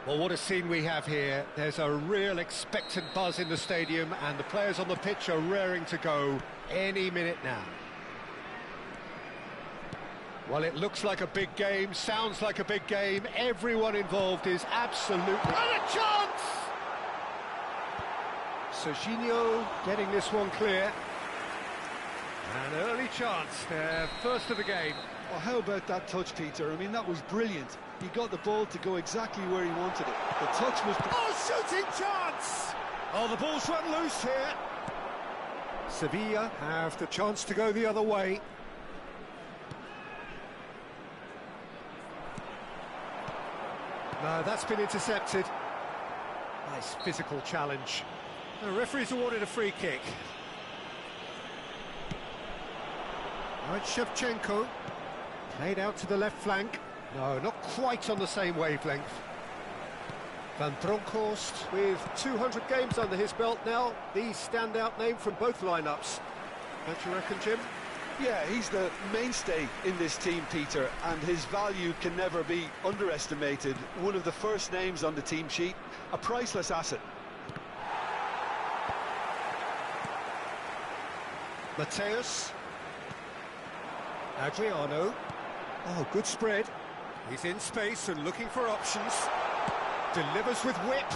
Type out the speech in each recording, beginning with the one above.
Well, what a scene we have here. There's a real expectant buzz in the stadium, and the players on the pitch are raring to go any minute now. Well, it looks like a big game, sounds like a big game. Everyone involved is absolutely... And a chance! Serginho getting this one clear. An early chance there, first of the game. Well, how about that touch, Peter? I mean, that was brilliant. He got the ball to go exactly where he wanted it. The touch was... Oh, shooting chance! Oh, the ball's run loose here. Sevilla have the chance to go the other way. No, that's been intercepted. Nice physical challenge. The referee's awarded a free kick. Now it's Shevchenko. Played out to the left flank. No, not quite on the same wavelength. Van Bronckhorst with 200 games under his belt now. The standout name from both lineups. Don't you reckon, Jim? Yeah, he's the mainstay in this team, Peter, and his value can never be underestimated. One of the first names on the team sheet, a priceless asset. Mateus. Adriano. Oh, good spread. He's in space and looking for options. Delivers with whip.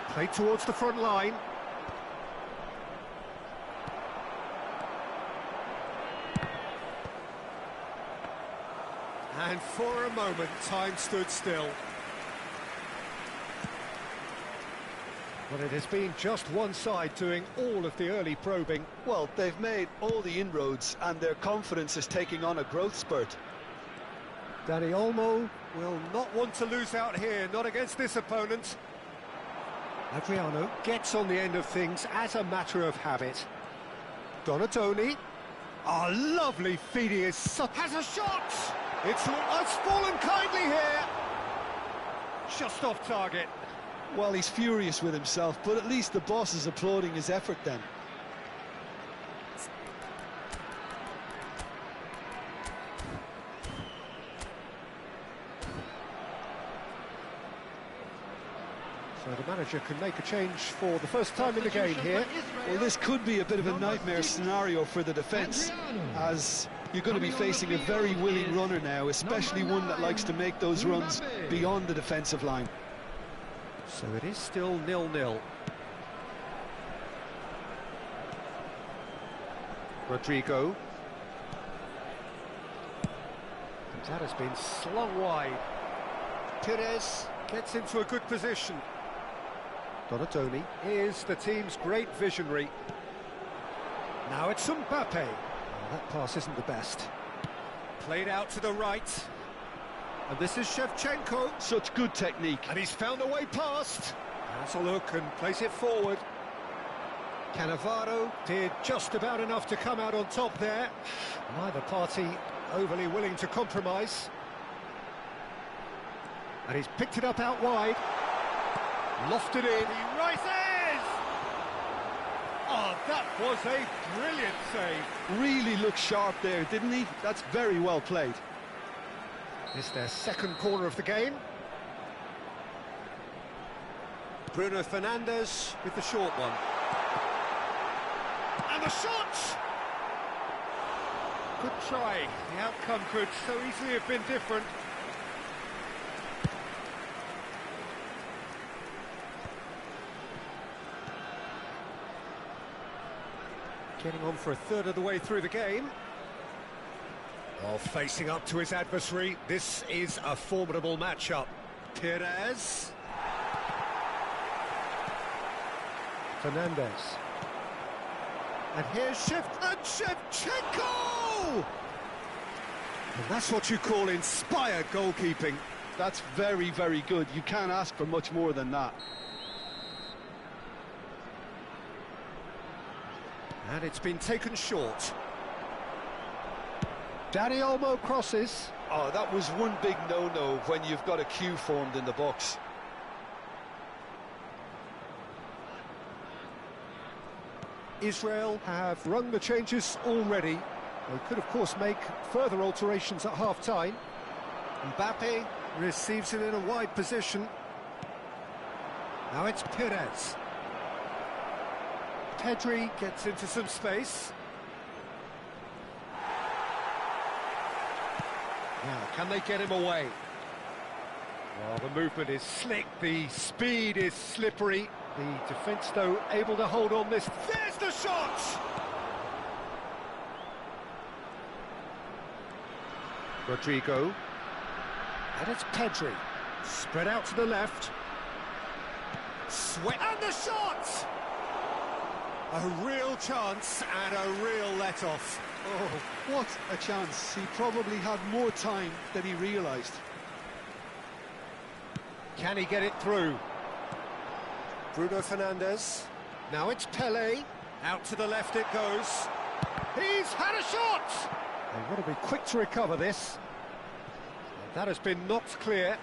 Played towards the front line. And for a moment, time stood still. Well, it has been just one side doing all of the early probing. Well, they've made all the inroads and their confidence is taking on a growth spurt. Dani Olmo will not want to lose out here, not against this opponent. Adriano gets on the end of things as a matter of habit. Donatoni. Oh, lovely feed, he has a shot! It's fallen kindly here. Just off target. Well, he's furious with himself, but at least the boss is applauding his effort then. So the manager can make a change for the first time in the game here. Well, this could be a bit of a nightmare scenario for the defence, as you're going to be facing a very willing runner now, especially one that likes to make those runs beyond the defensive line. So it is still 0-0. Rodrigo. And that has been slung wide. Pires gets into a good position. Donatoni is the team's great visionary. Now it's Mbappe. Oh, that pass isn't the best. Played out to the right. And this is Shevchenko. Such good technique. And he's found a way past. Has a look and plays it forward. Cannavaro did just about enough to come out on top there. Neither party overly willing to compromise. And he's picked it up out wide. Lofted in. He rises! Oh, that was a brilliant save. Really looked sharp there, didn't he? That's very well played. It's their second corner of the game. Bruno Fernandes with the short one. And the shot! Good try. The outcome could so easily have been different. Getting on for a third of the way through the game. Well, facing up to his adversary, this is a formidable matchup. Pires. Fernandes. And here's Shevchenko! And that's what you call inspired goalkeeping. That's very, very good. You can't ask for much more than that. And it's been taken short. Dani Olmo crosses. Oh, that was one big no-no when you've got a queue formed in the box. Israel have rung the changes already. They could, of course, make further alterations at half-time. Mbappe receives it in a wide position. Now it's Pires. Pedri gets into some space. Now, can they get him away? Well, the movement is slick, the speed is slippery. The defence, though, able to hold on this. There's the shot! Rodrigo. And it's Pedri. Spread out to the left. Sweat. And the shot! A real chance and a real let-off. Oh, what a chance. He probably had more time than he realised. Can he get it through? Bruno Fernandes. Now it's Pelé. Out to the left it goes. He's had a shot! They've got to be quick to recover this. That has been knocked clear.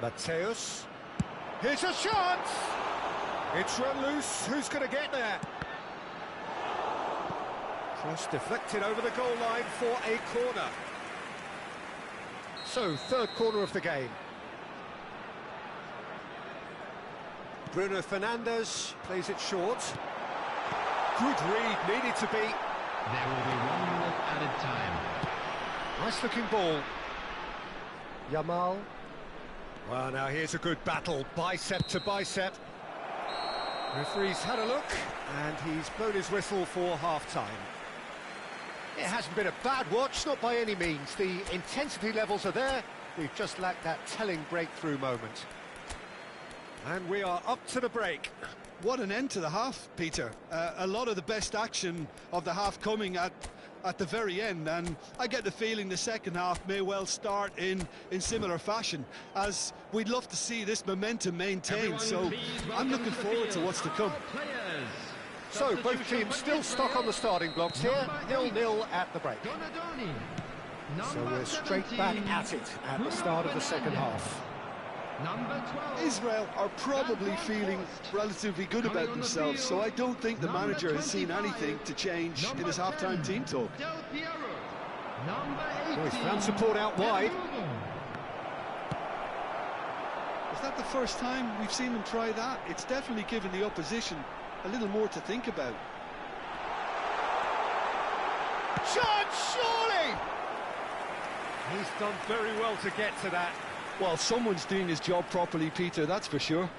Mateus. Here's a shot! It's run loose. Who's going to get there? Cross deflected over the goal line for a corner. So, third corner of the game. Bruno Fernandes plays it short. Good read, needed to be. There will be 1 minute added time. Nice looking ball. Yamal. Well, now here's a good battle, bicep to bicep. Referee's had a look, and he's blown his whistle for half-time. It hasn't been a bad watch, not by any means. The intensity levels are there. We've just lacked that telling breakthrough moment. And we are up to the break. What an end to the half, Peter. A lot of the best action of the half coming at the very end, and I get the feeling the second half may well start in similar fashion, as we'd love to see this momentum maintained. So I'm looking forward to what's to come. So both teams still stuck on the starting blocks here, 0-0 at the break. So we're straight back at it at the start of the second half. Israel are probably feeling relatively good about themselves, so I don't think the manager has seen anything to change in his half-time team talk. Oh, he's found support out wide. Is that the first time we've seen them try that? It's definitely given the opposition a little more to think about. Shot, surely! He's done very well to get to that. Well, someone's doing his job properly, Peter, that's for sure.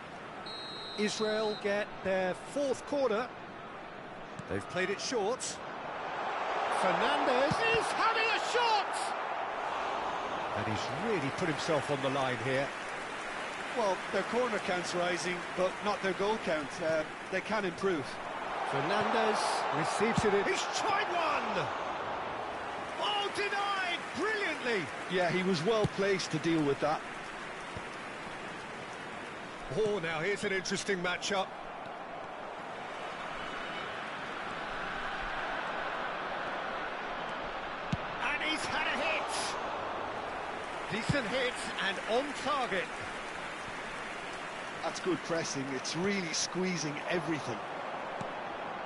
Israel get their fourth corner. They've played it short. Fernandes is having a shot! And he's really put himself on the line here. Well, their corner count's rising, but not their goal count. They can improve. Fernandes receives it in. He's tried one! Oh, denied! Brilliantly! Yeah, he was well placed to deal with that. Oh, now here's an interesting matchup. And he's had a hit! Decent hit and on target. That's good pressing. It's really squeezing everything.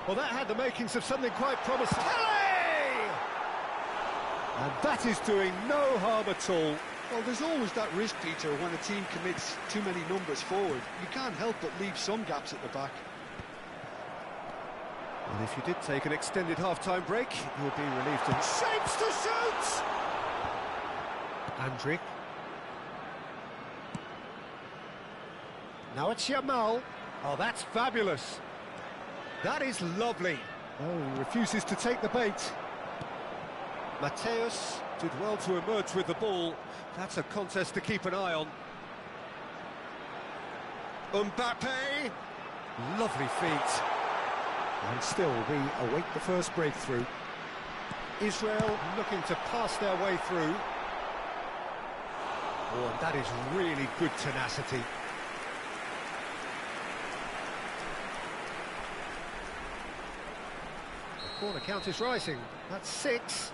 Well, that had the makings of something quite promising. Pele! And that is doing no harm at all. Well, there's always that risk, Peter, when a team commits too many numbers forward. You can't help but leave some gaps at the back. And if you did take an extended half-time break, you'll be relieved to... Shapes to shoot! Andrick. Now it's Yamal. Oh, that's fabulous. That is lovely. Oh, he refuses to take the bait. Mateus did well to emerge with the ball. That's a contest to keep an eye on. Mbappe. Lovely feet. And still we await the first breakthrough. Israel looking to pass their way through. Oh, and that is really good tenacity. Corner count is rising. That's 6.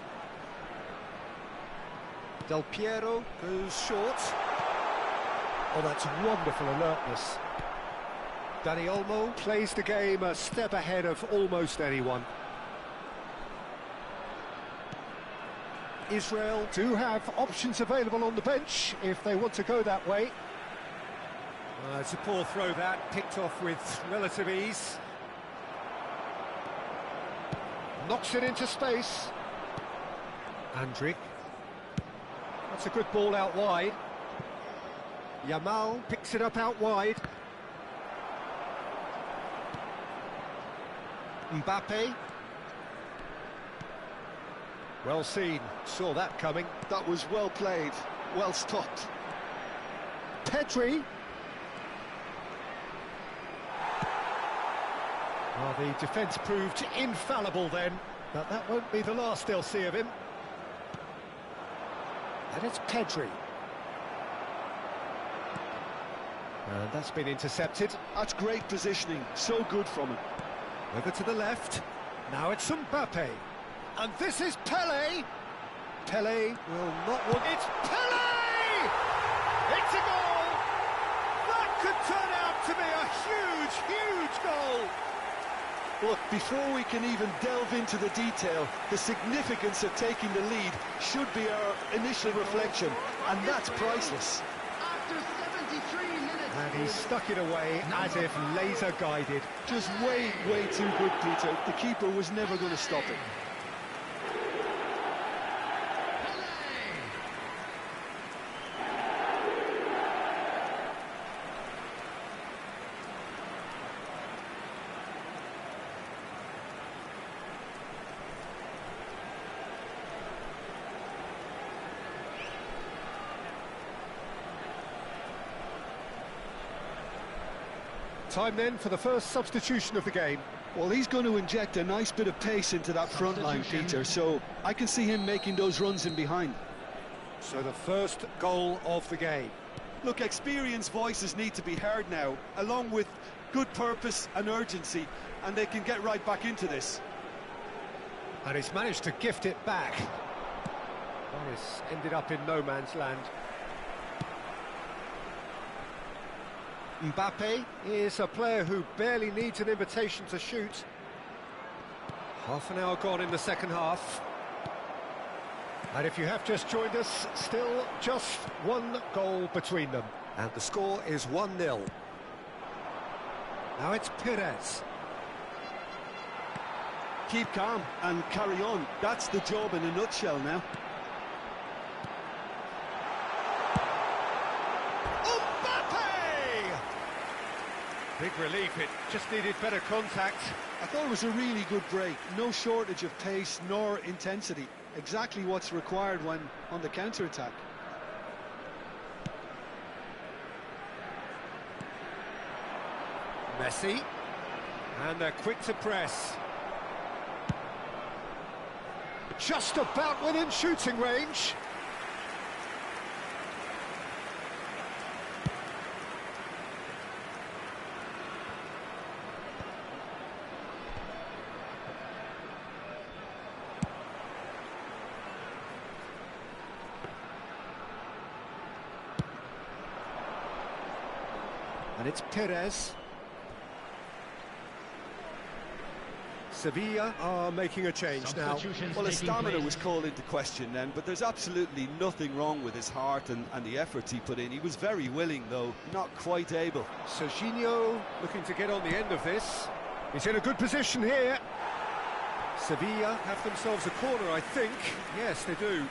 Del Piero goes short. Oh, that's wonderful alertness. Dani Olmo plays the game a step ahead of almost anyone. Israel do have options available on the bench if they want to go that way. It's a poor throw that, picked off with relative ease. Knocks it into space. Andrick. That's a good ball out wide. Yamal picks it up out wide. Mbappe. Well seen, saw that coming. That was well played, well stopped. Pedri. Well, the defence proved infallible then, but that won't be the last they'll see of him. And it's Pedri. And that's been intercepted. That's great positioning, so good from him. Over to the left. Now it's Mbappe. And this is Pele. Pele will not want... It's Pele! It's a goal! could turn out to be a huge, huge goal. Look, before we can even delve into the detail, the significance of taking the lead should be our initial reflection, and that's priceless. After 73 minutes. And he stuck it away as if laser-guided. Just way, way too good, Peter. The keeper was never going to stop it. Time then for the first substitution of the game. Well, he's going to inject a nice bit of pace into that front line, Peter, so I can see him making those runs in behind. So the first goal of the game. Look, experienced voices need to be heard now, along with good purpose and urgency, and they can get right back into this. And he's managed to gift it back. Boris ended up in no man's land. Mbappe is a player who barely needs an invitation to shoot. Half an hour gone in the second half. And if you have just joined us, still just one goal between them. And the score is 1-0. Now it's Perez. Keep calm and carry on. That's the job in a nutshell now. Big relief, it just needed better contact. I thought it was a really good break. No shortage of pace nor intensity. Exactly what's required when on the counter-attack. Messi. And they're quick to press. Just about within shooting range. And it's Perez. Sevilla are making a change now. Well, his stamina was called into question then, but there's absolutely nothing wrong with his heart and the efforts he put in. He was very willing, though, not quite able. Serginho looking to get on the end of this. He's in a good position here. Sevilla have themselves a corner, I think. Yes, they do.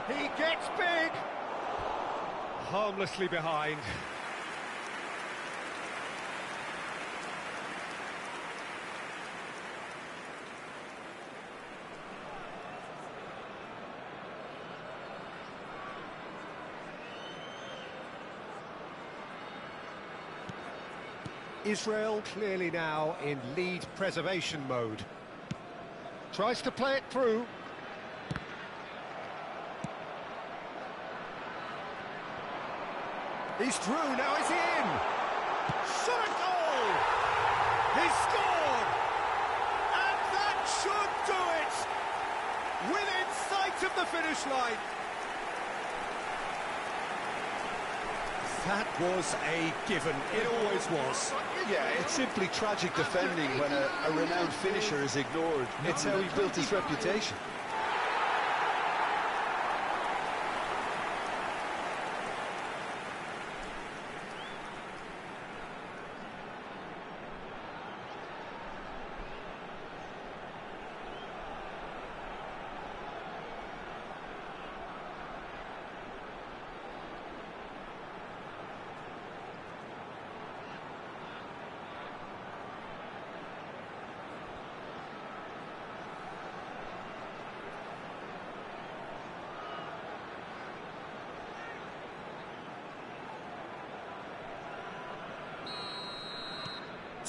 He gets big! Harmlessly behind. Israel clearly now in lead preservation mode. Tries to play it through. He's through, now he's in! Shot a goal! He scored! And that should do it! Within sight of the finish line! That was a given, it always was. Yeah, it's simply tragic defending when a renowned finisher is ignored. It's how he built his reputation.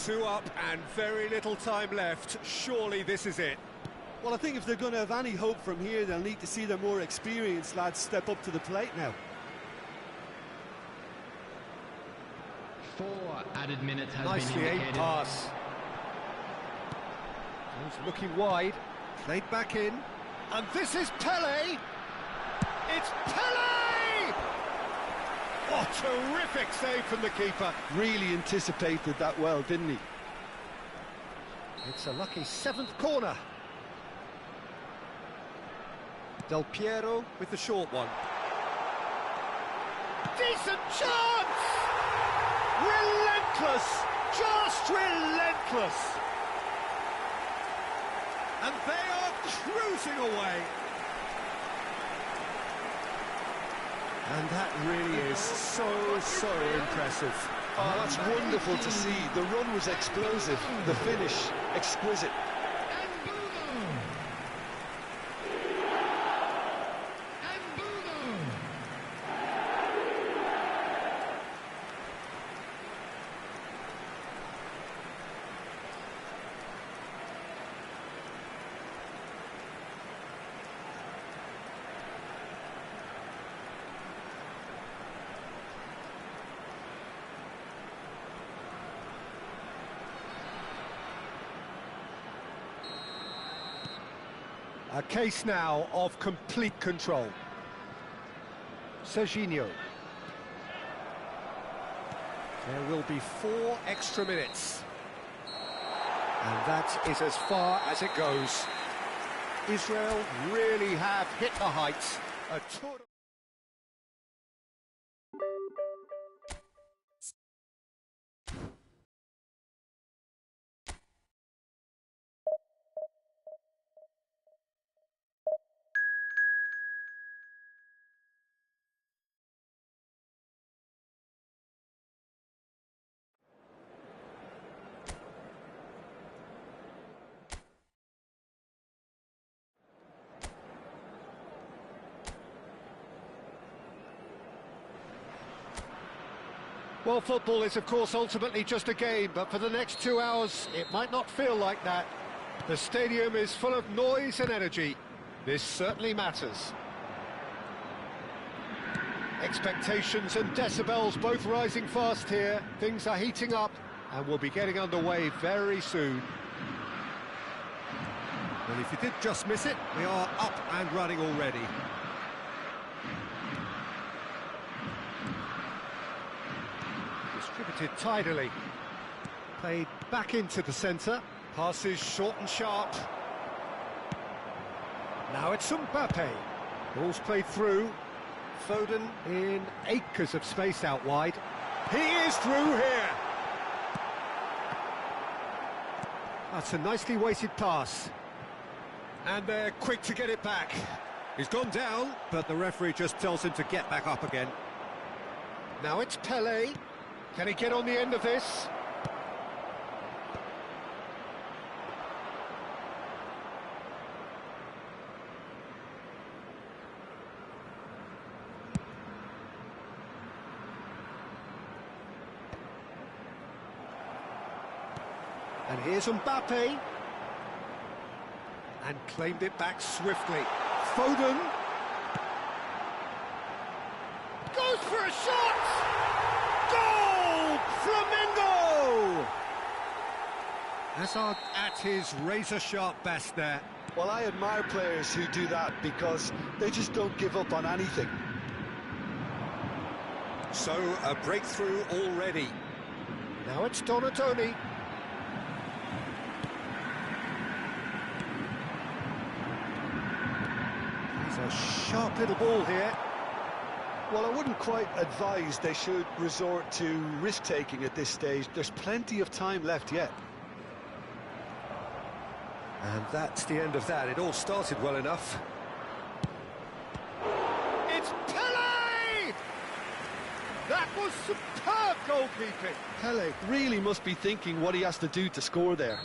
Two up and very little time left. Surely this is it. Well, I think if they're going to have any hope from here, they'll need to see their more experienced lads step up to the plate now. 4 added minutes has Nicely been aimed indicated. pass. He's looking wide. Played back in. And this is Pele. It's Pele! Oh, terrific save from the keeper. Really anticipated that well, didn't he? It's a lucky 7th corner. Del Piero with the short one. Decent chance! Relentless! Just relentless! And they are cruising away. And that really is so impressive. Oh, that's wonderful to see. The run was explosive, the finish exquisite. A case now of complete control. Serginho. There will be 4 extra minutes. And that is as far as it goes. Israel really have hit the heights. A tour. Well, football is, of course, ultimately just a game, but for the next 2 hours, it might not feel like that. The stadium is full of noise and energy. This certainly matters. Expectations and decibels both rising fast here. Things are heating up, and we'll be getting underway very soon. Well, if you did just miss it, we are up and running already. Distributed tidily. Played back into the centre. Passes short and sharp. Now it's Mbappe. Ball's played through. Foden in acres of space out wide. He is through here. That's a nicely weighted pass. And they're quick to get it back. He's gone down, but the referee just tells him to get back up again. Now it's Pele. Can he get on the end of this? And here's Mbappe. And claimed it back swiftly. Foden. Goes for a shot! Goal! Flamengo! Hazard at his razor-sharp best there. Well, I admire players who do that because they just don't give up on anything. So, a breakthrough already. Now it's Donatoni. He's a sharp little ball here. Well, I wouldn't quite advise they should resort to risk-taking at this stage. There's plenty of time left yet. And that's the end of that. It all started well enough. It's Pele! That was superb goalkeeping. Pele really must be thinking what he has to do to score there.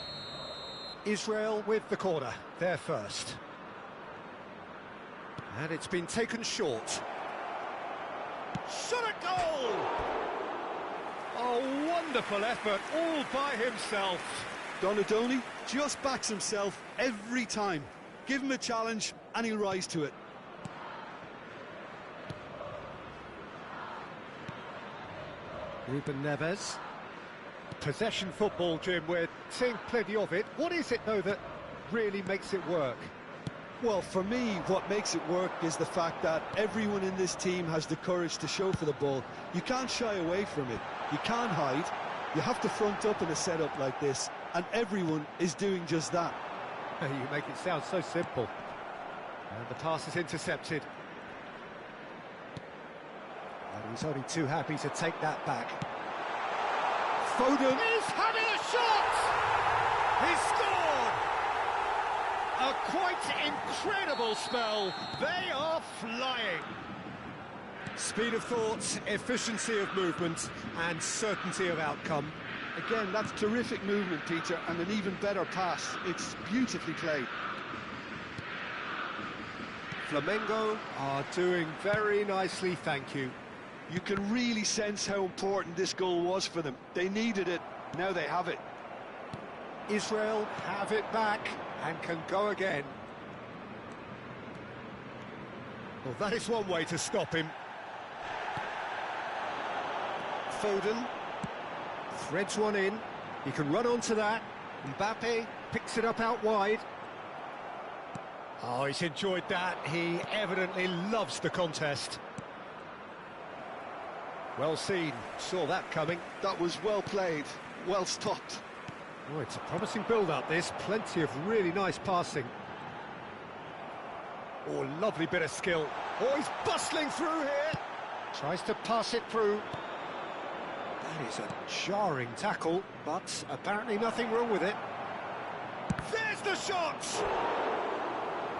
Israel with the corner, they're first. And it's been taken short. Shot a goal! A wonderful effort, all by himself. Donatoni just backs himself every time. Give him a challenge and he'll rise to it. Ruben Neves. Possession football, Jim, we're seeing plenty of it. What is it, though, that really makes it work? Well, for me, what makes it work is the fact that everyone in this team has the courage to show for the ball. You can't shy away from it. You can't hide. You have to front up in a setup like this, and everyone is doing just that. You make it sound so simple. And the pass is intercepted. And he's only too happy to take that back. Foden is having a shot! He's scored! A quite incredible spell. They are flying. Speed of thought, efficiency of movement, and certainty of outcome. Again, that's terrific movement, Peter, and an even better pass. It's beautifully played. Flamengo are doing very nicely, thank you. You can really sense how important this goal was for them. They needed it, now they have it. Israel have it back and can go again. Well, that is one way to stop him. Foden threads one in. He can run onto that. Mbappe picks it up out wide. Oh, he's enjoyed that. He evidently loves the contest. Well seen. Saw that coming. That was well played, well stopped. Oh, it's a promising build-up, this. Plenty of really nice passing. Oh, lovely bit of skill. Oh, he's bustling through here. Tries to pass it through. That is a jarring tackle, but apparently nothing wrong with it. There's the shot!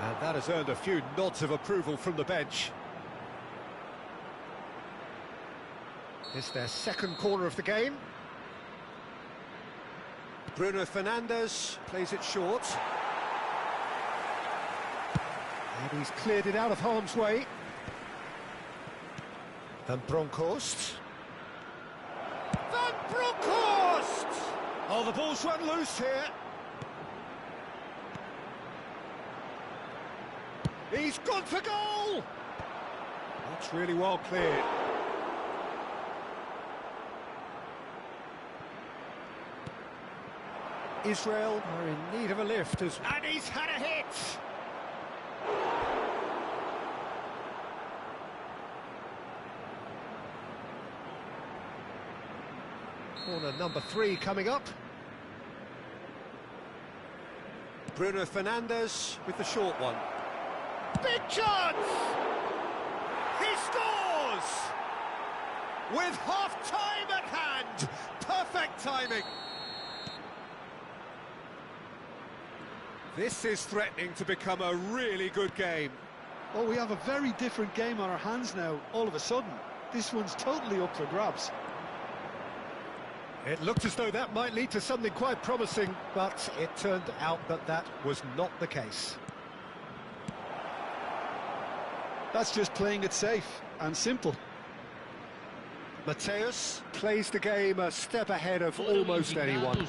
And that has earned a few nods of approval from the bench. It's their second corner of the game. Bruno Fernandes plays it short. And he's cleared it out of harm's way. Van Bronckhorst. Van Bronckhorst! Oh, the ball's run loose here. He's gone for goal! That's really well cleared. Israel are in need of a lift and he's had a hit! Corner number 3 coming up. Bruno Fernandes with the short one. Big chance! He scores! With half-time at hand! Perfect timing! This is threatening to become a really good game. Oh, we have a very different game on our hands now, all of a sudden. This one's totally up for grabs. It looked as though that might lead to something quite promising, but it turned out that that was not the case. That's just playing it safe and simple. Mateus plays the game a step ahead of almost anyone.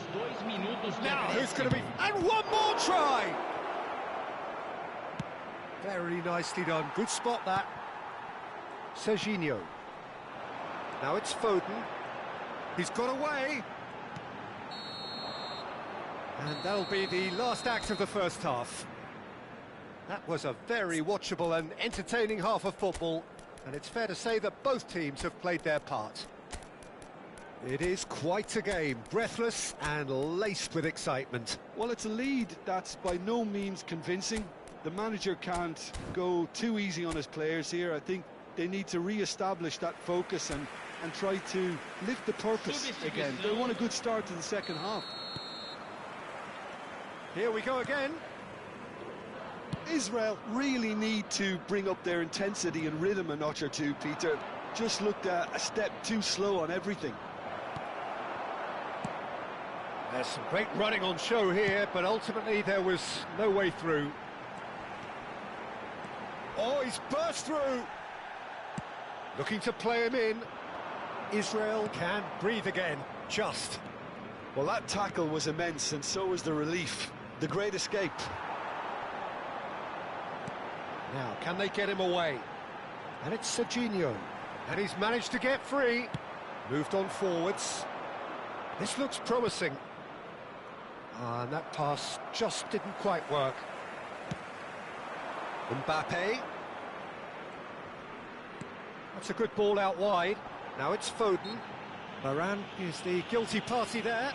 Now, who's going to be... And one more try! Very nicely done. Good spot, that. Serginho. Now it's Foden. He's got away. And that'll be the last act of the first half. That was a very watchable and entertaining half of football. And it's fair to say that both teams have played their part. It is quite a game, breathless and laced with excitement. Well, it's a lead that's by no means convincing. The manager can't go too easy on his players here. I think they need to re-establish that focus and try to lift the purpose again. They want a good start to the second half. Here we go again. Israel really need to bring up their intensity and rhythm a notch or two, Peter. Just looked a step too slow on everything. There's some great running on show here, but ultimately there was no way through. Oh, he's burst through. Looking to play him in. Israel can breathe again, just. Well, that tackle was immense, and so was the relief. The great escape. Now, can they get him away? And it's Serginho. And he's managed to get free. Moved on forwards. This looks promising. And that pass just didn't quite work. Mbappe. That's a good ball out wide. Now it's Foden. Varane is the guilty party there.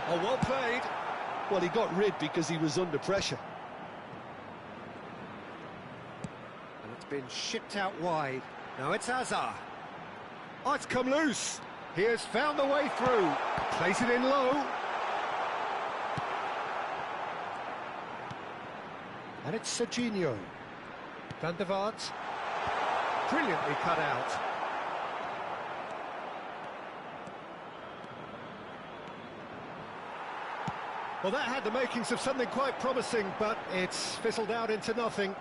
Oh, well played. Well, he got rid because he was under pressure. And it's been shipped out wide. Now it's Hazard. Oh, it's come loose. He has found the way through. Plays it in low. And it's Serginho. Van der Vaart. Brilliantly cut out. Well, that had the makings of something quite promising, but it's fizzled out into nothing.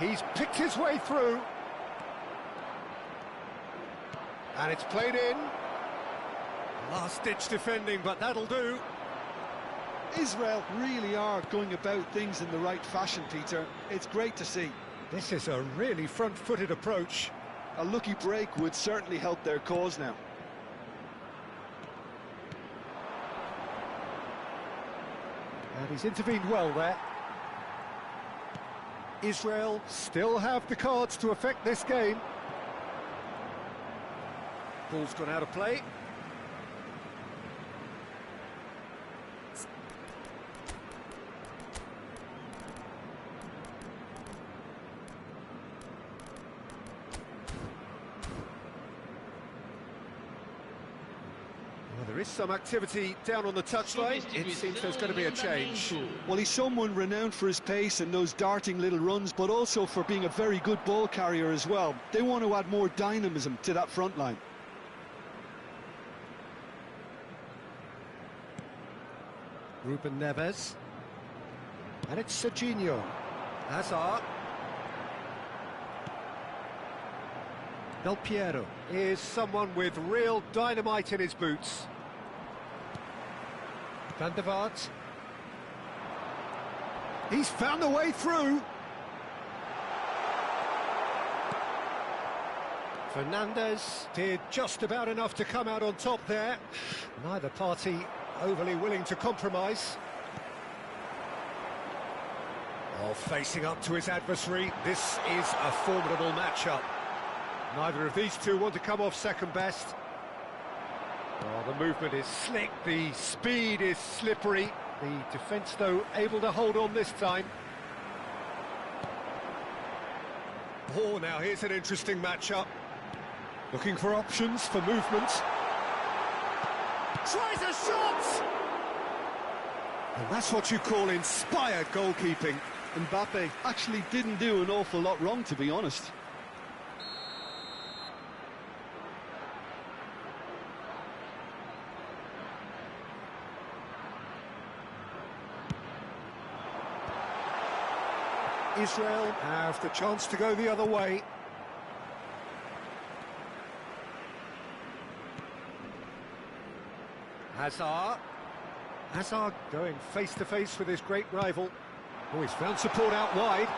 He's picked his way through. And it's played in. Last-ditch defending, but that'll do. Israel really are going about things in the right fashion, Peter. It's great to see. This is a really front-footed approach. A lucky break would certainly help their cause now. And he's intervened well there. Israel still have the cards to affect this game. Ball's gone out of play. Well, there is some activity down on the touchline. It seems there's going to be a change. Well, he's someone renowned for his pace and those darting little runs, but also for being a very good ball carrier as well. They want to add more dynamism to that front line. Ruben Neves. And it's Serginho. Hazard. Del Piero is someone with real dynamite in his boots. Van der Vaart. He's found a way through. Fernandes did just about enough to come out on top there. Neither party overly willing to compromise. Oh, facing up to his adversary, this is a formidable matchup. Neither of these two want to come off second best. Oh, the movement is slick, the speed is slippery. The defence, though, able to hold on this time. Oh, now here's an interesting matchup. Looking for options for movement. Tries a shot! And that's what you call inspired goalkeeping. Mbappe actually didn't do an awful lot wrong, to be honest. Israel have the chance to go the other way. Hazard. Hazard going face-to-face with his great rival. Oh, he's found support out wide.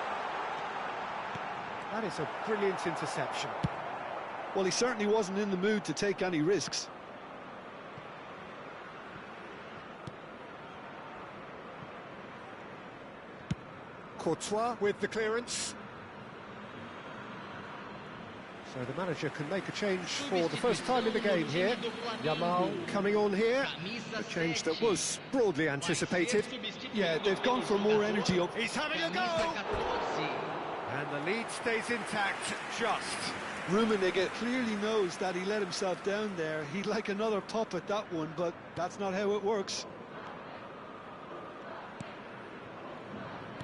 That is a brilliant interception. Well, he certainly wasn't in the mood to take any risks. Courtois with the clearance. So the manager can make a change for the first time in the game here. Yamal coming on here. A change that was broadly anticipated. Yeah, they've gone for more energy up. He's having a go! And the lead stays intact, just. Rummenigge clearly knows that he let himself down there. He'd like another pop at that one, but that's not how it works.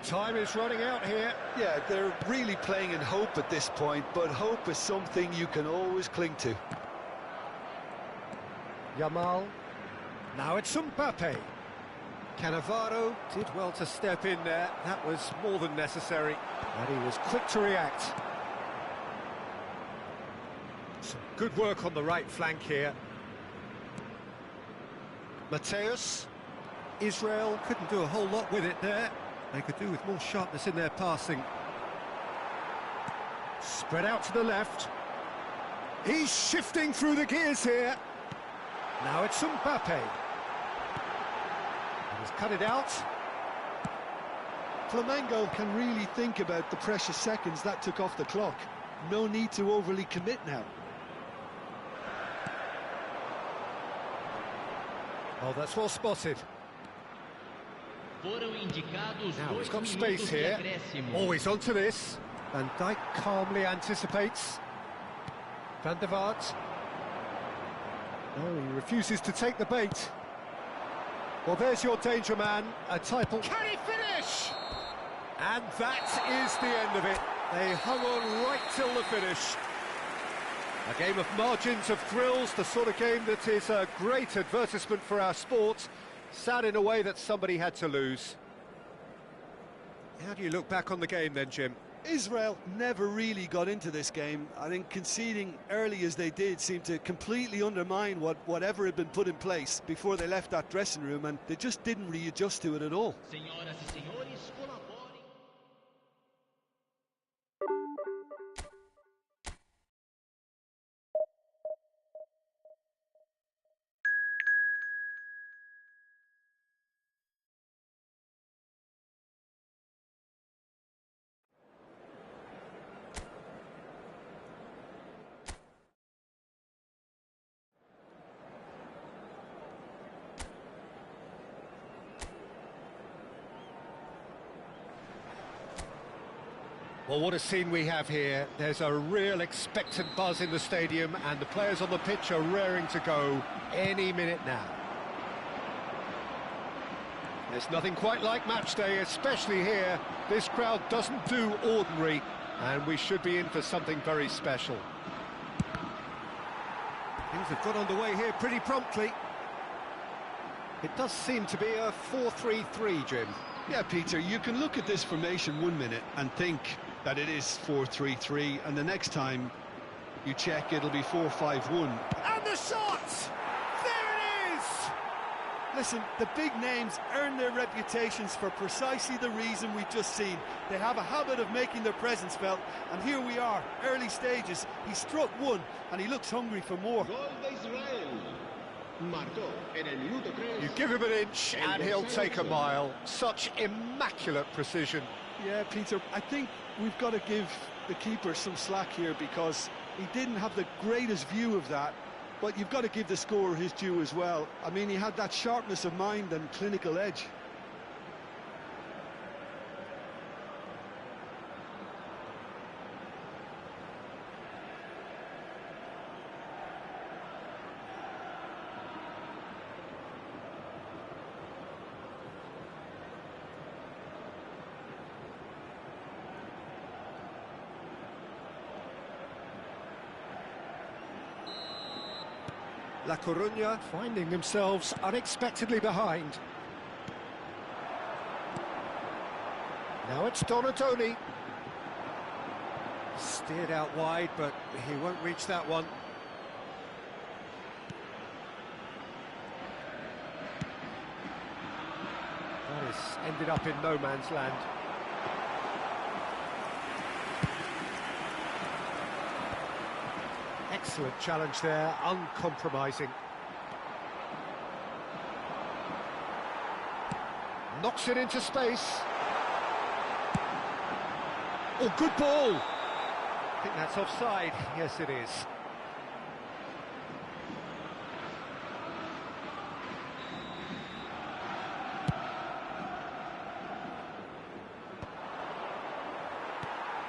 Time is running out here. Yeah, they're really playing in hope at this point, but hope is something you can always cling to. Yamal. Now it's Mbappe. Cannavaro did well to step in there. That was more than necessary. And he was quick to react. Some good work on the right flank here. Mateus. Israel couldn't do a whole lot with it there. They could do with more sharpness in their passing. Spread out to the left. He's shifting through the gears here. Now it's Mbappe. He's cut it out. Flamengo can really think about the precious seconds that took off the clock. No need to overly commit now. Oh, that's well spotted. Now he's got space here. Always onto this. Van Dijk calmly anticipates. Van der Vaart. No, he refuses to take the bait. Well, there's your danger man, a title. Can he finish? And that is the end of it. They hung on right till the finish. A game of margins, of thrills, the sort of game that is a great advertisement for our sport. Sad in a way that somebody had to lose. How do you look back on the game then, Jim? Israel never really got into this game. I think conceding early as they did seemed to completely undermine whatever had been put in place before they left that dressing room, and they just didn't readjust to it at all. Well, what a scene we have here. There's a real expectant buzz in the stadium, and the players on the pitch are raring to go any minute now. There's nothing quite like match day, especially here. This crowd doesn't do ordinary, and we should be in for something very special. Things have got underway here pretty promptly. It does seem to be a 4-3-3, Jim. Yeah, Peter, you can look at this formation 1 minute and think that it is 4-3-3, and the next time you check, it'll be 4-5-1. And the shot! There it is! Listen, the big names earn their reputations for precisely the reason we've just seen. They have a habit of making their presence felt, and here we are, early stages. He struck one, and he looks hungry for more. You give him an inch, and he'll take a mile. Such immaculate precision. Yeah, Peter, I think we've got to give the keeper some slack here, because he didn't have the greatest view of that, but you've got to give the scorer his due as well. I mean, he had that sharpness of mind and clinical edge. La Coruña finding themselves unexpectedly behind. Now it's Donatoni. Steered out wide, but he won't reach that one. That has ended up in no man's land. Excellent challenge there, uncompromising. Knocks it into space. Oh, good ball! I think that's offside. Yes, it is.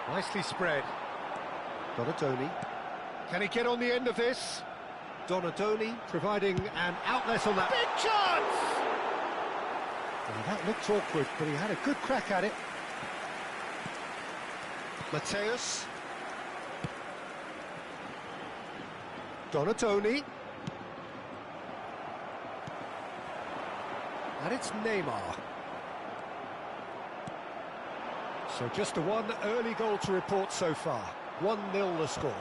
Nicely spread. Donatoni. Can he get on the end of this? Donatoni providing an outlet on that. Big chance! Well, that looked awkward, but he had a good crack at it. Mateus. Donatoni. And it's Neymar. So just the one early goal to report so far. 1-0 the score.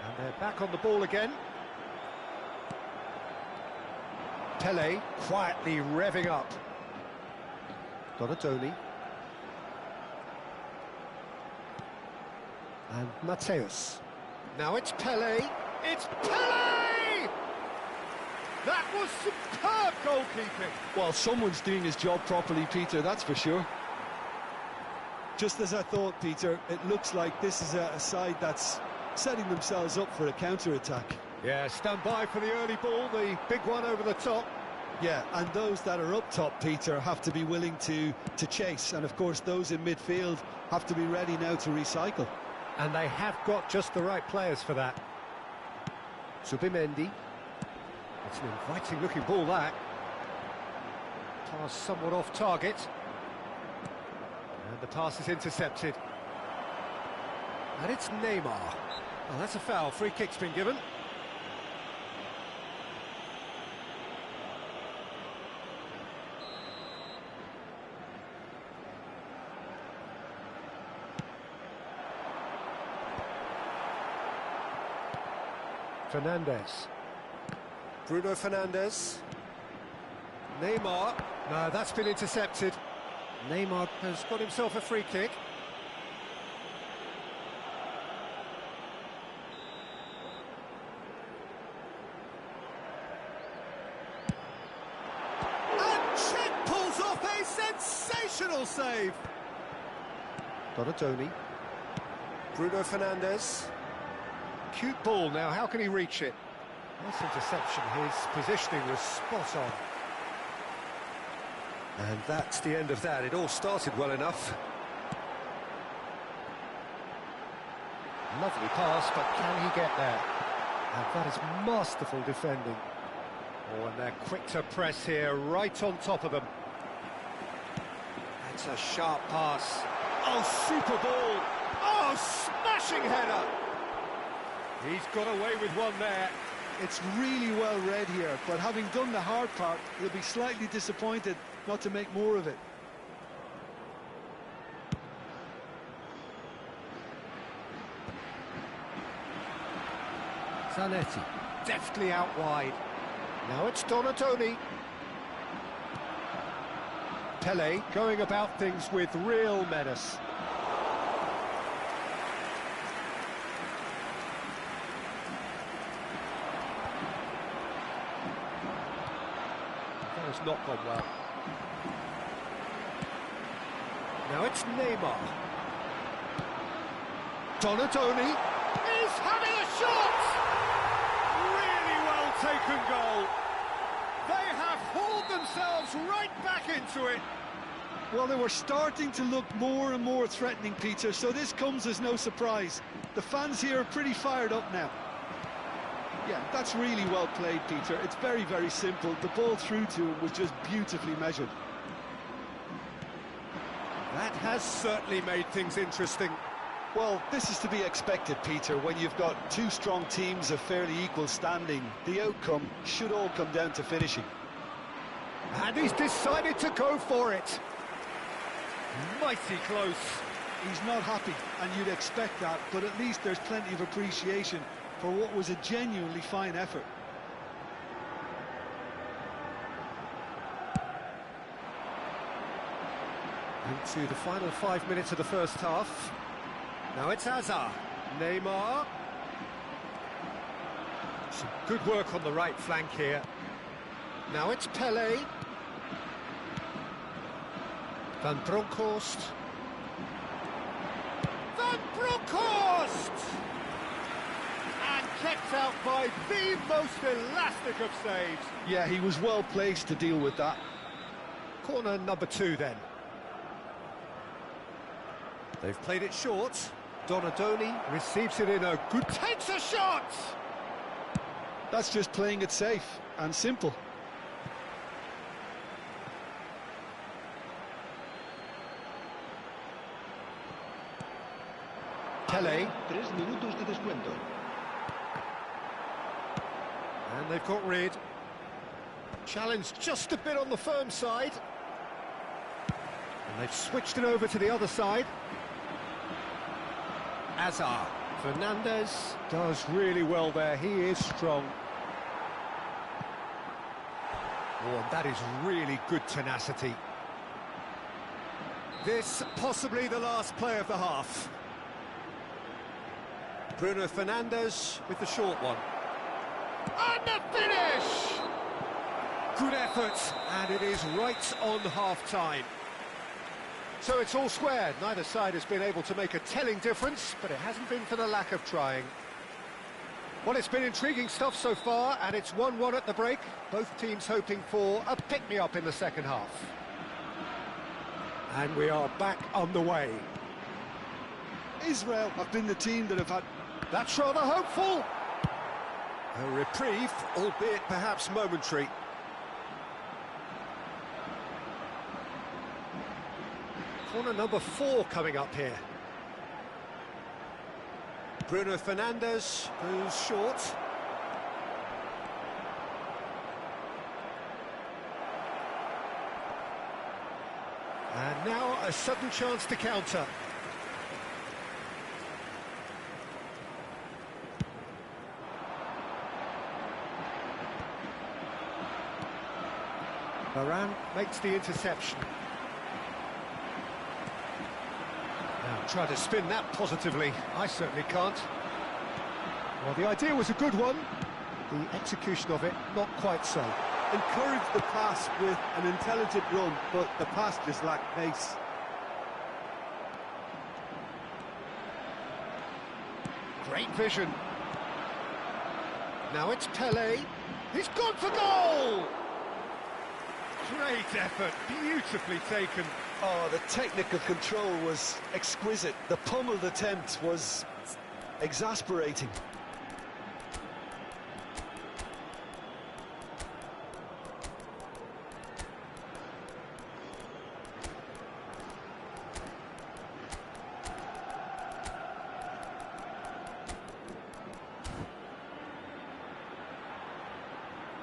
And they're back on the ball again. Pele quietly revving up. And Mateus. Now it's Pele. It's Pele! That was superb goalkeeping. Well, someone's doing his job properly, Peter, that's for sure. Just as I thought, Peter, it looks like this is a side that's setting themselves up for a counter-attack. Yeah, stand by for the early ball, the big one over the top. Yeah, and those that are up top, Peter, have to be willing to chase. And, of course, those in midfield have to be ready now to recycle. And they have got just the right players for that. Subimendi. It's an inviting-looking ball, that. Pass somewhat off target. And the pass is intercepted. And it's Neymar. Oh, that's a foul. Free kick's been given. Fernandes. Bruno Fernandes. Neymar. No, that's been intercepted. Neymar has got himself a free kick. And Chet pulls off a sensational save. Donatoni. Bruno Fernandes. Cute ball now, how can he reach it? Nice interception, his positioning was spot on. And that's the end of that, it all started well enough. Lovely pass, but can he get there? And that is masterful defending. Oh, and they're quick to press here, right on top of them. That's a sharp pass. Oh, super ball! Oh, smashing header! He's got away with one there. It's really well read here, but having done the hard part, he'll be slightly disappointed not to make more of it. Zanetti, deftly out wide. Now it's Donatoni. Pele going about things with real menace. That has not gone well. Now it's Neymar. Donatoni is having a shot! Really well taken goal. They have hauled themselves right back into it. Well, they were starting to look more and more threatening, Peter, so this comes as no surprise. The fans here are pretty fired up now. Yeah, that's really well played, Peter. It's very, very simple. The ball through to him was just beautifully measured. That has certainly made things interesting. Well, this is to be expected, Peter, when you've got two strong teams of fairly equal standing. The outcome should all come down to finishing. And he's decided to go for it. Mighty close. He's not happy, and you'd expect that, but at least there's plenty of appreciation for what was a genuinely fine effort. Into the final 5 minutes of the first half. Now it's Hazard. Neymar. Some good work on the right flank here. Now it's Pele. Van Bronckhorst. Van Bronckhorst! And kept out by the most elastic of saves. Yeah, he was well placed to deal with that. Corner number 2 then. They've played it short. Donatoni receives it in a good... Takes a shot! That's just playing it safe and simple. Pele. 3 minutos de descuento. And they've got rid. Challenged just a bit on the firm side. And they've switched it over to the other side. Hazard. Fernandes does really well there. He is strong. Oh, and that is really good tenacity. This possibly the last play of the half. Bruno Fernandes with the short one. And the finish! Good effort, and it is right on half-time. So it's all squared. Neither side has been able to make a telling difference, but it hasn't been for the lack of trying. Well, it's been intriguing stuff so far, and it's 1-1 at the break. Both teams hoping for a pick-me-up in the second half. And we are back on the way. Israel have been the team that have had... That's rather hopeful. A reprieve, albeit perhaps momentary. Corner number 4 coming up here. Bruno Fernandes goes short. And now a sudden chance to counter. Varane makes the interception. Now try to spin that positively. I certainly can't. Well, the idea was a good one. The execution of it, not quite so. Encouraged the pass with an intelligent run, but the pass just lacked pace. Great vision. Now it's Pelé. He's gone for goal! Great effort, beautifully taken. Oh, the technical control was exquisite. The pummeled attempt was exasperating.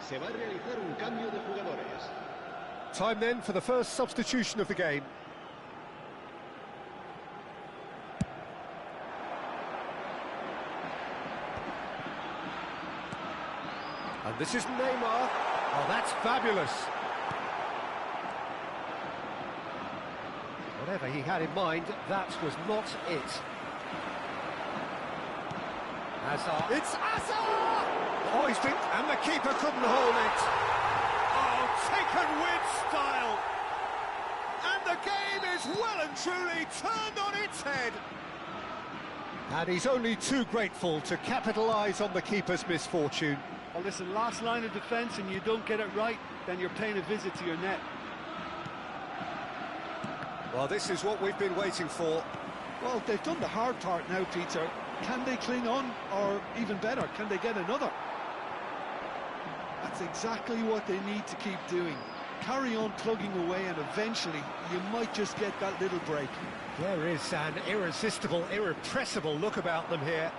Se va a realizar un cambio de jugadores. Time then for the first substitution of the game. And this is Neymar. Oh, that's fabulous. Whatever he had in mind, that was not it. Hazard. It's Hazard! Hoisted, and the keeper couldn't hold it. Oh, taken with style. And the game is well and truly turned on its head. And he's only too grateful to capitalise on the keeper's misfortune. Well, listen, last line of defence and you don't get it right, then you're paying a visit to your net. Well, this is what we've been waiting for. Well, they've done the hard part now, Peter. Can they cling on, or even better, can they get another? That's exactly what they need to keep doing. Carry on plugging away, and eventually you might just get that little break. There is an irresistible, irrepressible look about them here.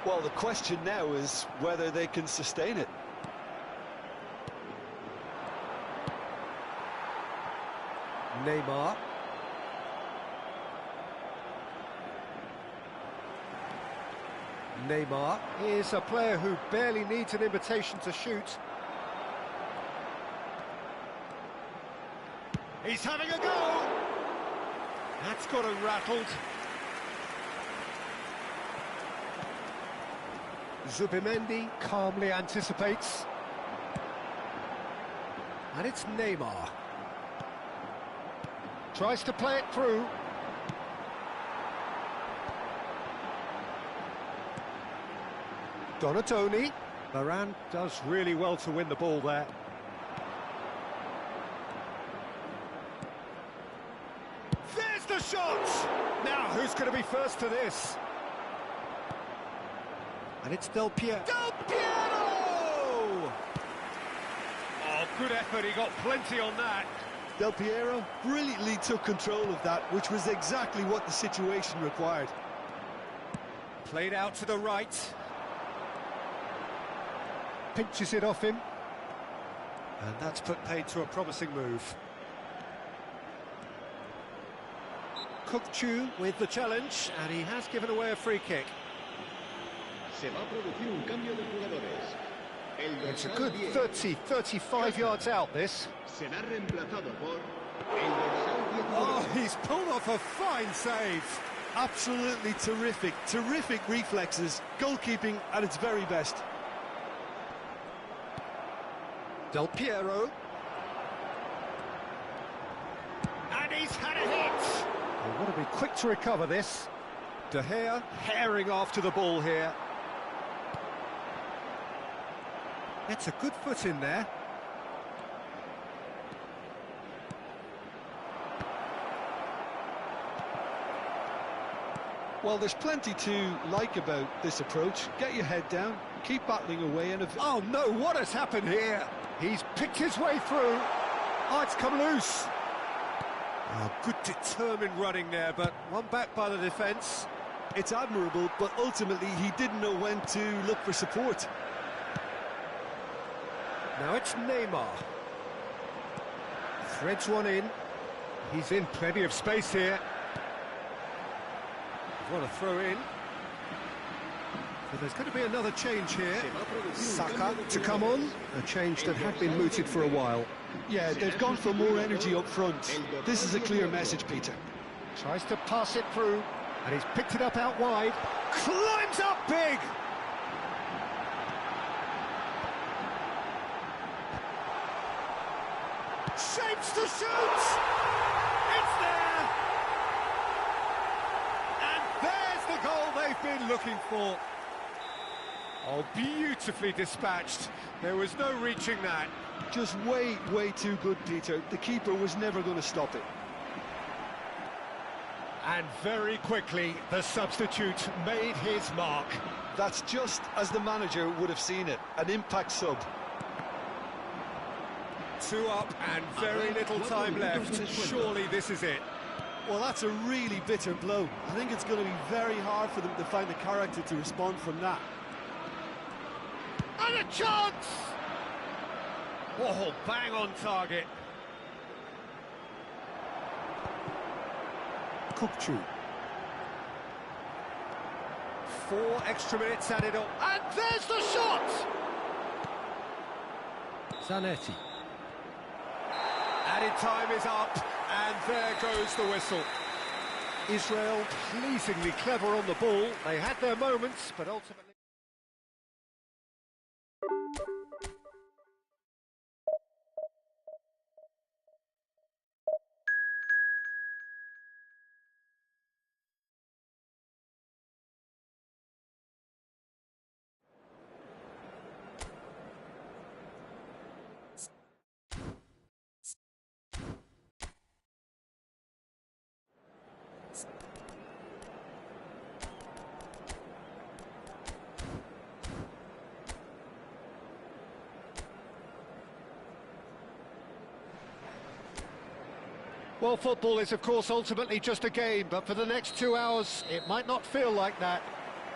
Well, the question now is whether they can sustain it. Neymar. Neymar is a player who barely needs an invitation to shoot. He's having a go! That's got him rattled. Zubimendi calmly anticipates. And it's Neymar. Tries to play it through. Donatoni. Varane does really well to win the ball there. There's the shot! Now, who's going to be first to this? And it's Del Piero. Del Piero! Oh, good effort, he got plenty on that. Del Piero brilliantly took control of that, which was exactly what the situation required. Played out to the right. Pinches it off him. And that's put paid to a promising move. Kukçu with the challenge, and he has given away a free kick. Se va a producir un cambio de jugadores. It's a good 30-35 yards out, this. Será reemplazado por el dorsal 19. Oh, he's pulled off a fine save. Absolutely terrific, terrific reflexes, goalkeeping at its very best. Del Piero. And he's had a hit! They want to be quick to recover this. De Gea herring after the ball here. Gets a good foot in there. Well, there's plenty to like about this approach. Get your head down, keep battling away, and oh no, what has happened here? He's picked his way through. Oh, it's come loose. Oh, good determined running there, but one back by the defence. It's admirable, but ultimately he didn't know when to look for support. Now it's Neymar. Threads one in. He's in plenty of space here. What a throw in. So there's going to be another change here. Saka to come on. A change that had been mooted for a while. Yeah, they've gone for more energy up front. This is a clear message, Peter. Tries to pass it through, and he's picked it up out wide. Climbs up big! Shapes to shoot! It's there! And there's the goal they've been looking for. Oh, beautifully dispatched. There was no reaching that. Just way, way too good, Peter. The keeper was never going to stop it. And very quickly, the substitute made his mark. That's just as the manager would have seen it, an impact sub. 2 up and very little time left. Surely this is it. Well, that's a really bitter blow. I think it's going to be very hard for them to find the character to respond from that. And a chance! Oh, bang on target. Kukçu. 4 extra minutes added on. And there's the shot! Zanetti. Added time is up, and there goes the whistle. Israel pleasingly clever on the ball. They had their moments, but ultimately... Well, football is, of course, ultimately just a game, but for the next 2 hours, it might not feel like that.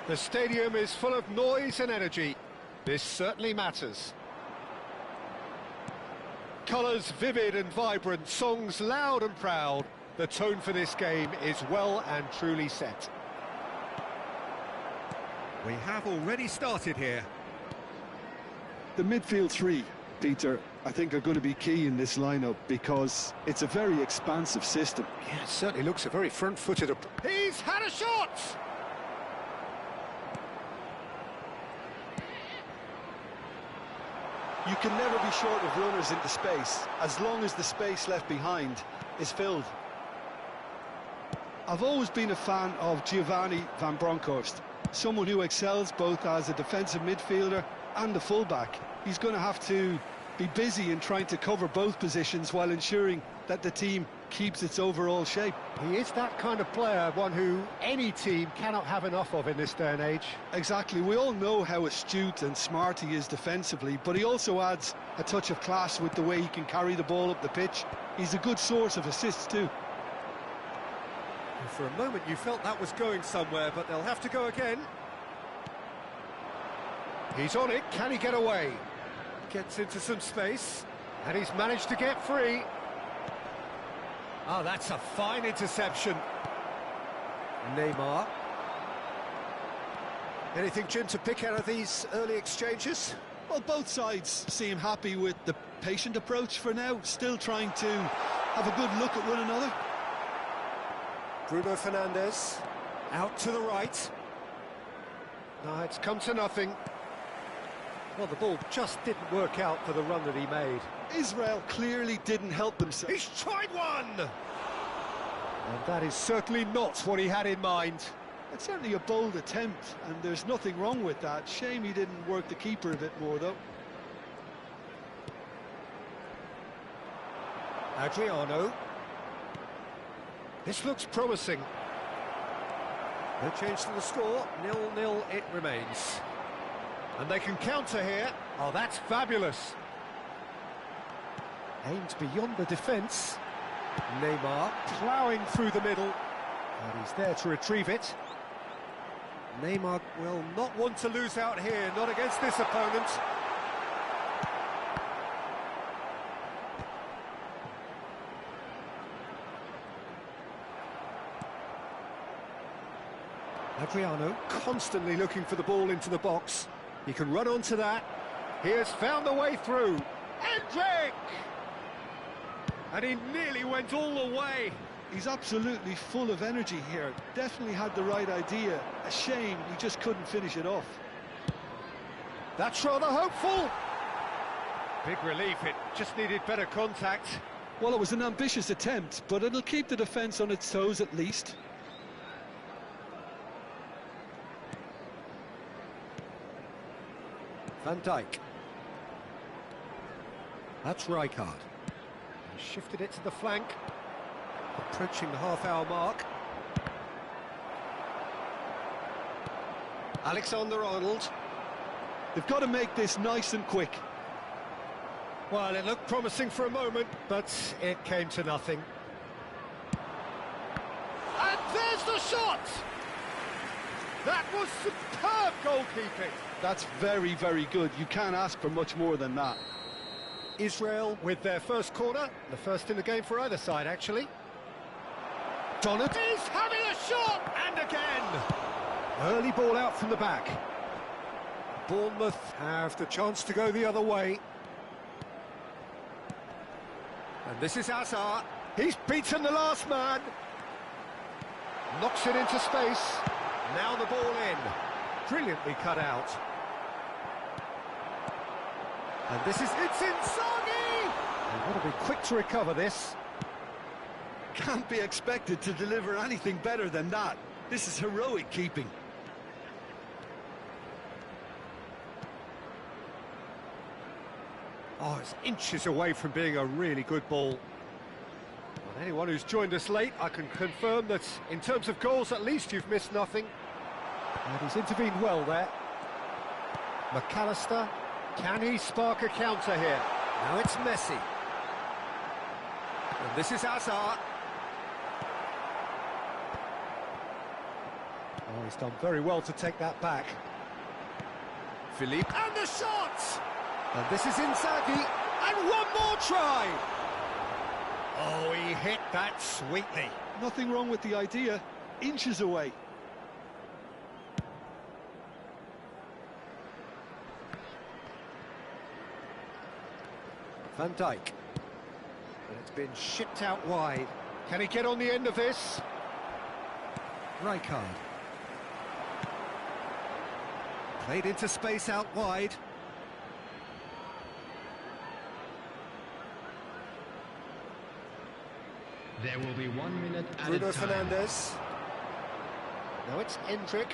The stadium is full of noise and energy. This certainly matters. Colours vivid and vibrant, songs loud and proud. The tone for this game is well and truly set. We have already started here. The midfield three, Peter, I think are going to be key in this lineup because it's a very expansive system. Yeah, it certainly looks a very front-footed... He's had a shot! You can never be short of runners into space, as long as the space left behind is filled. I've always been a fan of Giovanni van Bronckhorst, someone who excels both as a defensive midfielder and a fullback. He's going to have to be busy in trying to cover both positions while ensuring that the team keeps its overall shape. He is that kind of player, one who any team cannot have enough of in this day and age. Exactly, we all know how astute and smart he is defensively, but he also adds a touch of class with the way he can carry the ball up the pitch. He's a good source of assists too. And for a moment you felt that was going somewhere, but they'll have to go again. He's on it, can he get away? Gets into some space, and he's managed to get free. Oh, that's a fine interception. Neymar. Anything, Jim, to pick out of these early exchanges? Well, both sides seem happy with the patient approach for now, still trying to have a good look at one another. Bruno Fernandes. Out to the right. No, it's come to nothing. Well, the ball just didn't work out for the run that he made. Israel clearly didn't help themselves. He's tried one! And that is certainly not what he had in mind. It's certainly a bold attempt, and there's nothing wrong with that. Shame he didn't work the keeper a bit more, though. Adriano. This looks promising. No change to the score, 0-0 it remains. And they can counter here. Oh, that's fabulous. Aimed beyond the defence. Neymar ploughing through the middle. And he's there to retrieve it. Neymar will not want to lose out here, not against this opponent. Adriano constantly looking for the ball into the box. He can run onto that. He has found the way through. Endrick! And he nearly went all the way. He's absolutely full of energy here. Definitely had the right idea. A shame he just couldn't finish it off. That's rather hopeful. Big relief, it just needed better contact. Well, it was an ambitious attempt, but it'll keep the defence on its toes at least. Van Dijk. That's Rijkaard. He shifted it to the flank. Approaching the half-hour mark. Alexander-Arnold. They've got to make this nice and quick. Well, it looked promising for a moment, but it came to nothing. And there's the shot! That was superb goalkeeping. That's very, very good. You can't ask for much more than that. Israel with their first corner, the first in the game for either side, actually. Donald is having a shot, and again! Early ball out from the back. Bournemouth have the chance to go the other way. And this is Hazard. He's beaten the last man. Knocks it into space. Now the ball in. Brilliantly cut out. And this is... It's Inzaghi! They've got to be quick to recover this. Can't be expected to deliver anything better than that. This is heroic keeping. Oh, it's inches away from being a really good ball. Well, anyone who's joined us late, I can confirm that in terms of goals, at least you've missed nothing. And he's intervened well there. McAllister, can he spark a counter here? Now it's Messi. And this is Hazard. Oh, he's done very well to take that back. Philippe, and the shot! And this is Inzaghi, and one more try! Oh, he hit that sweetly. Nothing wrong with the idea. Inches away. Van Dijk. And it's been shipped out wide. Can he get on the end of this? Rijkaard. Played into space out wide. There will be 1 minute added Bruno time. Fernandes. Now it's Endrick.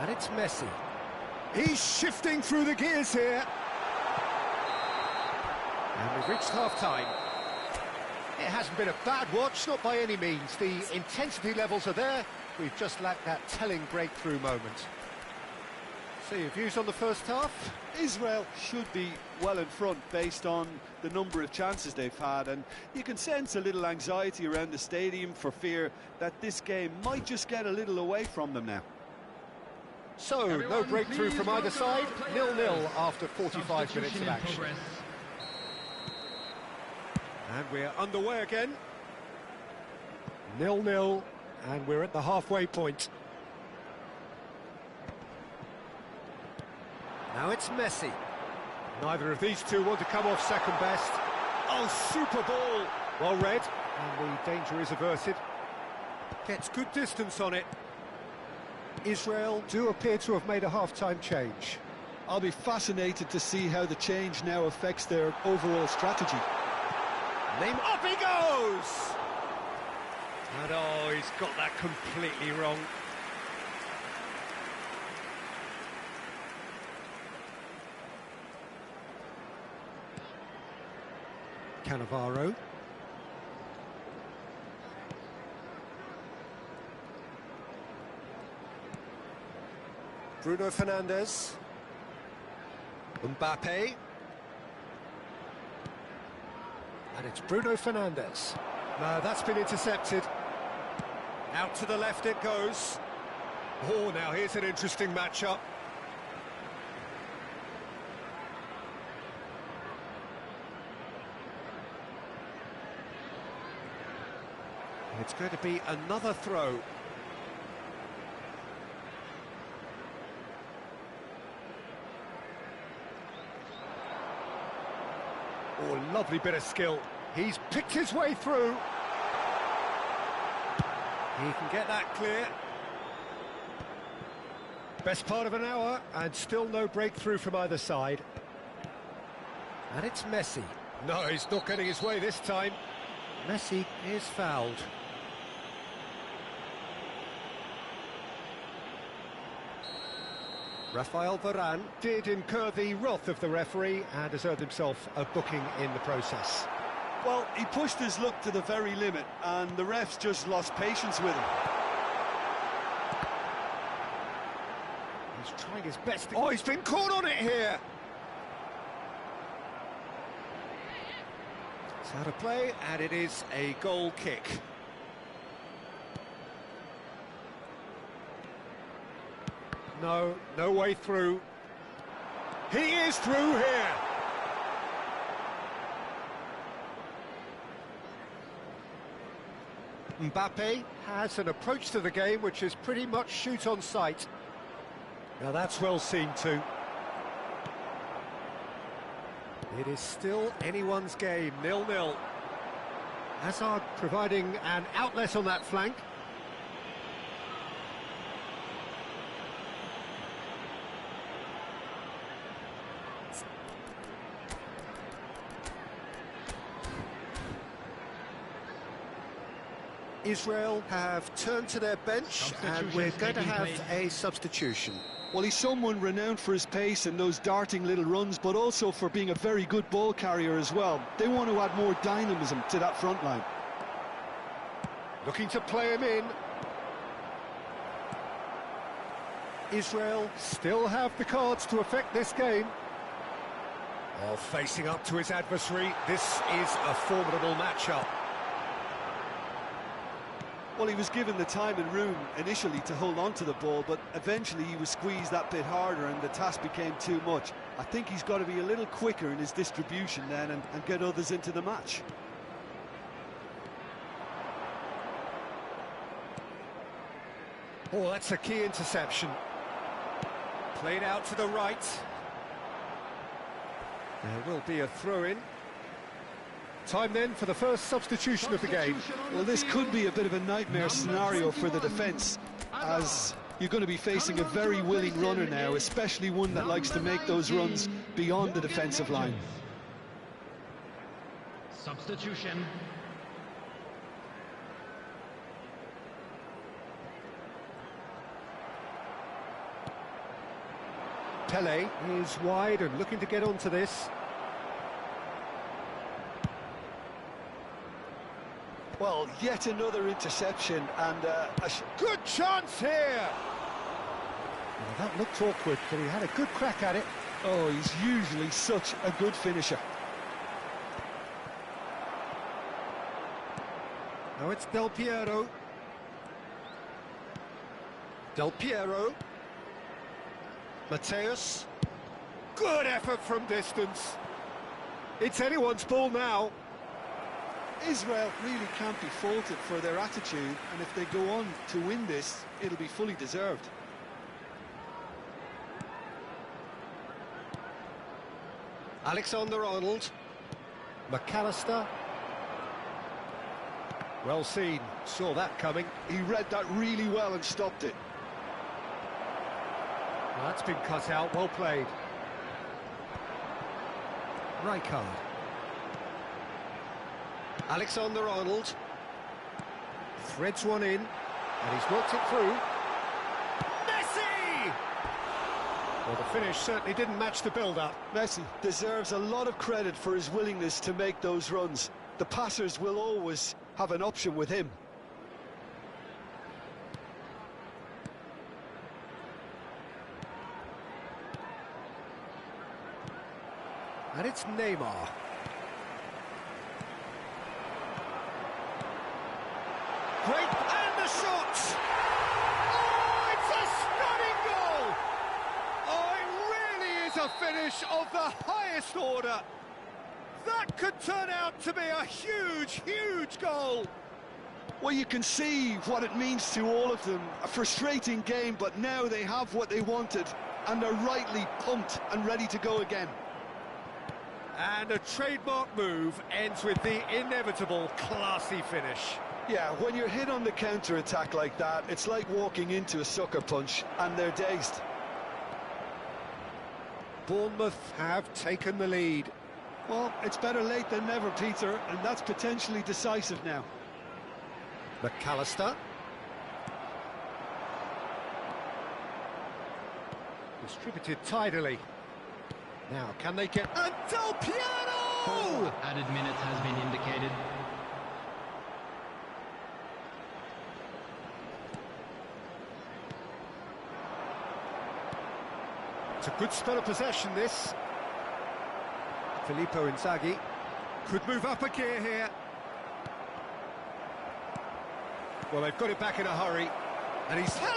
And it's Messi. He's shifting through the gears here. And we've reached half-time. It hasn't been a bad watch, not by any means. The intensity levels are there. We've just lacked that telling breakthrough moment. So your views on the first half? Israel should be well in front based on the number of chances they've had, and you can sense a little anxiety around the stadium for fear that this game might just get a little away from them now. So, no breakthrough from either side, 0-0 after 45 minutes of action. And we're underway again. 0-0, and we're at the halfway point. Now it's Messi. Neither of these two want to come off second best. Oh, super ball! Well read, and the danger is averted. Gets good distance on it. Israel do appear to have made a half-time change. I'll be fascinated to see how the change now affects their overall strategy. Up he goes! And oh, he's got that completely wrong. Cannavaro. Bruno Fernandes. Mbappe. And it's Bruno Fernandes. No, that's been intercepted. Out to the left it goes. Oh, now here's an interesting matchup. It's going to be another throw. Oh, lovely bit of skill. He's picked his way through. He can get that clear. Best part of an hour, and still no breakthrough from either side. And it's Messi. No, he's not getting his way this time. Messi is fouled. Rafael Varane did incur the wrath of the referee and has earned himself a booking in the process. Well, he pushed his luck to the very limit, and the refs just lost patience with him. He's trying his best. Oh, he's been caught on it here. It's out of play, and it is a goal kick. No, no way through. He is through here. Mbappe has an approach to the game which is pretty much shoot on sight. Now that's well seen too. It is still anyone's game, 0-0. Hazard providing an outlet on that flank. Israel have turned to their bench and we're going to have a substitution. Well, he's someone renowned for his pace and those darting little runs, but also for being a very good ball carrier as well. They want to add more dynamism to that front line. Looking to play him in. Israel still have the cards to affect this game. While facing up to his adversary, this is a formidable matchup. Well, he was given the time and room initially to hold on to the ball, but eventually he was squeezed that bit harder and the task became too much. I think he's got to be a little quicker in his distribution then and get others into the match. Oh, that's a key interception. Played out to the right. There will be a throw-in. Time then for the first substitution of the game. Well, this could be a bit of a nightmare scenario for the defence, as you're going to be facing a very willing runner now, especially one that likes to make those runs beyond the defensive line. Substitution. Pele is wide and looking to get onto this. Well, yet another interception and a good chance here. Well, that looked awkward, but he had a good crack at it. Oh, he's usually such a good finisher. Now it's Del Piero. Del Piero. Mateus. Good effort from distance. It's anyone's ball now. Israel really can't be faulted for their attitude, and if they go on to win this, it'll be fully deserved. Alexander-Arnold. McAllister. Well seen, saw that coming. He read that really well and stopped it. Well, that's been cut out, well played. Rijkaard. Alexander-Arnold. Threads one in, and he's worked it through. Messi! Well, the finish certainly didn't match the build-up. Messi deserves a lot of credit for his willingness to make those runs. The passers will always have an option with him. And it's Neymar. Great, and the shot! Oh, it's a stunning goal! Oh, it really is a finish of the highest order. That could turn out to be a huge, huge goal. Well, you can see what it means to all of them. A frustrating game, but now they have what they wanted, and they're rightly pumped and ready to go again. And a trademark move ends with the inevitable classy finish. Yeah, when you're hit on the counter-attack like that, it's like walking into a sucker punch, and they're dazed. Bournemouth have taken the lead. Well, it's better late than never, Peter, and that's potentially decisive now. McAllister. Distributed tidily. Now, can they get... And Del Piano! Added minute has been indicated. It's a good spell of possession, this. Filippo Inzaghi could move up a gear here. Well, they've got it back in a hurry. And he's... Pele!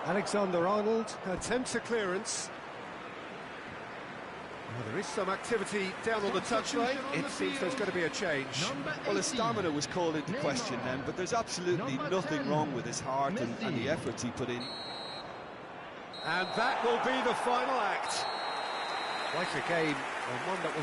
Alexander-Arnold attempts a clearance. Well, there is some activity down on the touchline. It seems there's going to be a change. Well, his stamina was called into question then, but there's absolutely nothing wrong with his heart and the efforts he put in. And that will be the final act. Quite a game, and one that was